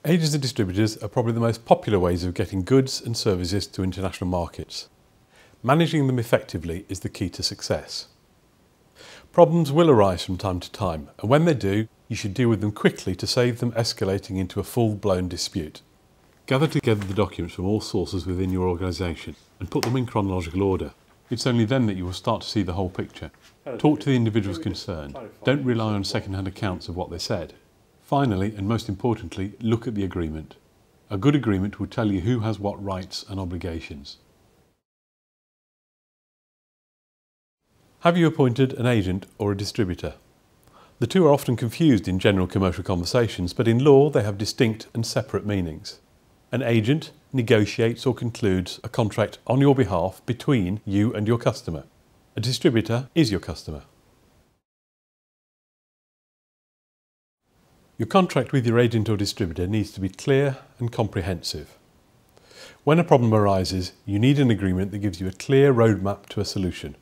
Agents and distributors are probably the most popular ways of getting goods and services to international markets. Managing them effectively is the key to success. Problems will arise from time to time, and when they do, you should deal with them quickly to save them escalating into a full-blown dispute. Gather together the documents from all sources within your organisation and put them in chronological order. It's only then that you will start to see the whole picture. Talk to the individuals concerned. Don't rely on second-hand accounts of what they said. Finally, and most importantly, look at the agreement. A good agreement will tell you who has what rights and obligations. Have you appointed an agent or a distributor? The two are often confused in general commercial conversations, but in law they have distinct and separate meanings. An agent negotiates or concludes a contract on your behalf between you and your customer. A distributor is your customer. Your contract with your agent or distributor needs to be clear and comprehensive. When a problem arises, you need an agreement that gives you a clear roadmap to a solution.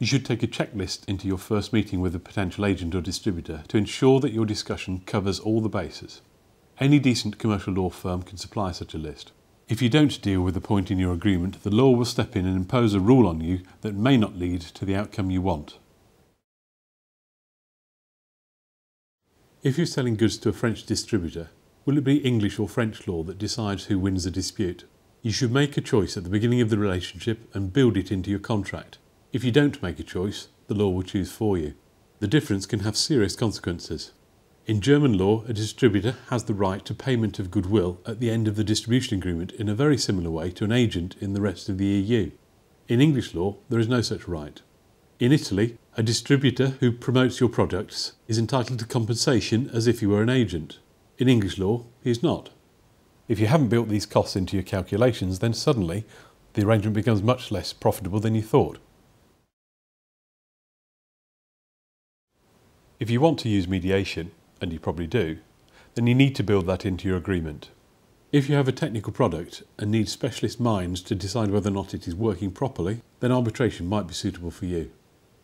You should take a checklist into your first meeting with a potential agent or distributor to ensure that your discussion covers all the bases. Any decent commercial law firm can supply such a list. If you don't deal with the point in your agreement, the law will step in and impose a rule on you that may not lead to the outcome you want. If you're selling goods to a French distributor, will it be English or French law that decides who wins the dispute? You should make a choice at the beginning of the relationship and build it into your contract. If you don't make a choice, the law will choose for you. The difference can have serious consequences. In German law, a distributor has the right to payment of goodwill at the end of the distribution agreement in a very similar way to an agent in the rest of the EU. In English law, there is no such right. In Italy, a distributor who promotes your products is entitled to compensation as if he were an agent. In English law, he is not. If you haven't built these costs into your calculations, then suddenly the arrangement becomes much less profitable than you thought. If you want to use mediation, and you probably do, then you need to build that into your agreement. If you have a technical product and need specialist minds to decide whether or not it is working properly, then arbitration might be suitable for you.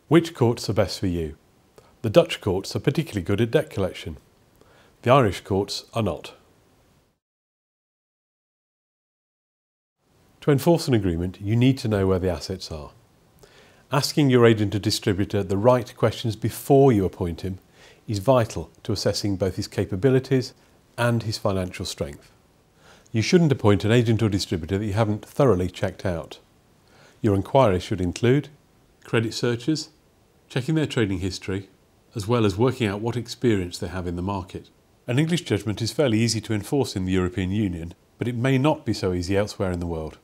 Which courts are best for you? The Dutch courts are particularly good at debt collection. The Irish courts are not. To enforce an agreement, you need to know where the assets are. Asking your agent or distributor the right questions before you appoint him is vital to assessing both his capabilities and his financial strength. You shouldn't appoint an agent or distributor that you haven't thoroughly checked out. Your inquiry should include credit searches, checking their trading history, as well as working out what experience they have in the market. An English judgment is fairly easy to enforce in the European Union, but it may not be so easy elsewhere in the world.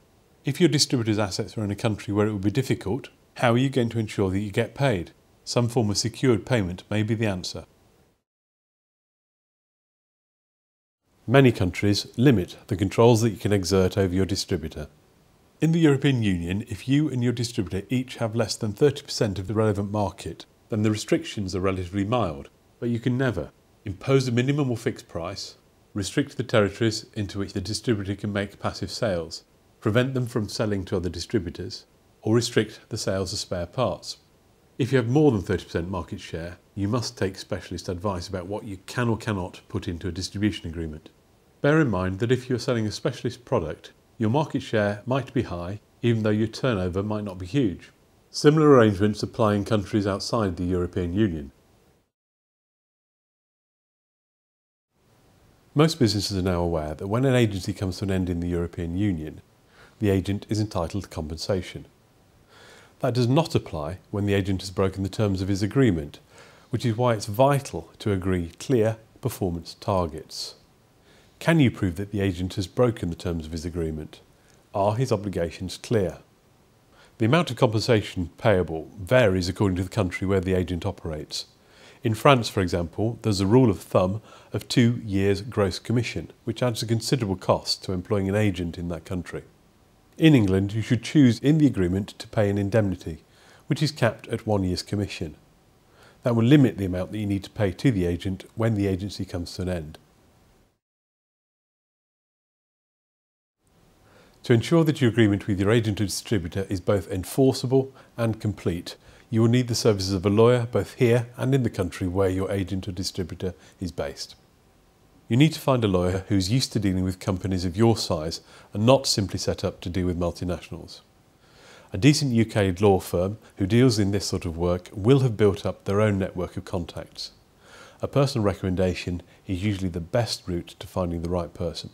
If your distributor's assets are in a country where it would be difficult, how are you going to ensure that you get paid? Some form of secured payment may be the answer. Many countries limit the controls that you can exert over your distributor. In the European Union, if you and your distributor each have less than 30% of the relevant market, then the restrictions are relatively mild, but you can never impose a minimum or fixed price, restrict the territories into which the distributor can make passive sales, prevent them from selling to other distributors, or restrict the sales of spare parts. If you have more than 30% market share, you must take specialist advice about what you can or cannot put into a distribution agreement. Bear in mind that if you are selling a specialist product, your market share might be high, even though your turnover might not be huge. Similar arrangements apply in countries outside the European Union. Most businesses are now aware that when an agency comes to an end in the European Union, the agent is entitled to compensation. That does not apply when the agent has broken the terms of his agreement, which is why it's vital to agree clear performance targets. Can you prove that the agent has broken the terms of his agreement? Are his obligations clear? The amount of compensation payable varies according to the country where the agent operates. In France, for example, there's a rule of thumb of 2 years' gross commission, which adds a considerable cost to employing an agent in that country. In England, you should choose in the agreement to pay an indemnity, which is capped at 1 year's commission. That will limit the amount that you need to pay to the agent when the agency comes to an end. To ensure that your agreement with your agent or distributor is both enforceable and complete, you will need the services of a lawyer both here and in the country where your agent or distributor is based. You need to find a lawyer who's used to dealing with companies of your size and not simply set up to deal with multinationals. A decent UK law firm who deals in this sort of work will have built up their own network of contacts. A personal recommendation is usually the best route to finding the right person.